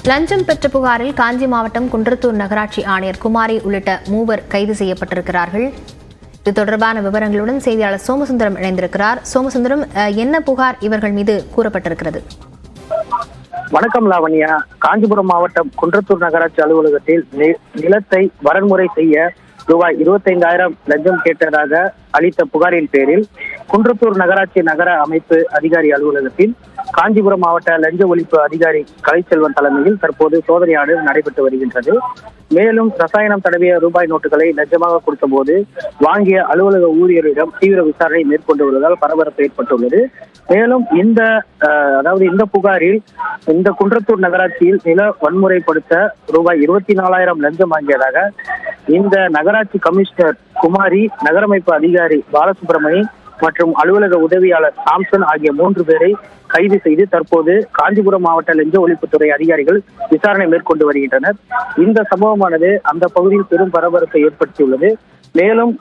லஞ்சம் பெற்ற புகாரில் காஞ்சி மாவட்டம் குன்றத்தூர் நகராட்சி ஆணையர் குமாரி உள்ளிட்ட 3 கைது செய்யப்பட்டிருக்கிறார்கள். இது தொடர்பான விவரங்களுடன் செய்தியாளர் சோமசுந்தரம் இணைந்திருக்கிறார். சோமசுந்தரம், என்ன புகார் இவர்கள் மீது கூறப்பட்டிருக்கிறது? வணக்கம் லாவண்யா. காஞ்சிபுரம் மாவட்டம் குன்றத்தூர் நகராட்சி அலுவலகத்தில் நிலத்தை வரன்முறை செய்ய ரூபாய் 25,000 லஞ்சம் கேட்டதாக அளித்த புகாரின் பேரில் குன்றத்தூர் நகராட்சி நகர அமைப்பு அதிகாரி அலுவலகத்தில் காஞ்சிபுரம் மாவட்ட லஞ்ச ஒழிப்பு அதிகாரி கலைச்செல்வன் தலைமையில் தற்போது சோதனையாடு நடைபெற்று வருகின்றது. மேலும் ரசாயனம் தடவிய ரூபாய் நோட்டுகளை லஞ்சமாக கொடுத்த போது வாங்கிய அலுவலக ஊழியரிடம் தீவிர விசாரணை மேற்கொண்டு வருவதால் பரபரப்பு ஏற்பட்டுள்ளது. மேலும் இந்த புகாரில் இந்த குன்றத்தூர் நகராட்சியில் நில வன்முறைப்படுத்த ரூபாய் 24,000 லஞ்சம் வாங்கியதாக இந்த நகராட்சி கமிஷனர் குமாரி, நகரமைப்பு அதிகாரி பாலசுப்ரமணி மற்றும் அலுவலக உதவியாளர் சாம்சன் ஆகிய 3 பேரை கைது செய்து தற்போது காஞ்சிபுரம் மாவட்ட லஞ்ச ஒழிப்புத்துறை அதிகாரிகள் விசாரணை மேற்கொண்டு வருகின்றனர். இந்த சம்பவமானது அந்த பகுதியில் பெரும் பரபரப்பை ஏற்படுத்தியுள்ளது. மேலும்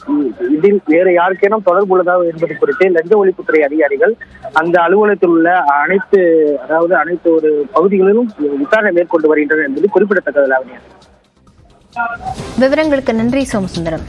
இதில் வேறு யாருக்கேனும் தொடர்பு உள்ளதா என்பது குறித்து லஞ்ச ஒழிப்புத்துறை அதிகாரிகள் அந்த அலுவலகத்தில் உள்ள அனைத்து ஒரு பகுதிகளிலும் விசாரணை மேற்கொண்டு வருகின்றனர் என்பது குறிப்பிடத்தக்கது. விவரங்களுக்கு நன்றி சோமசுந்தரம்.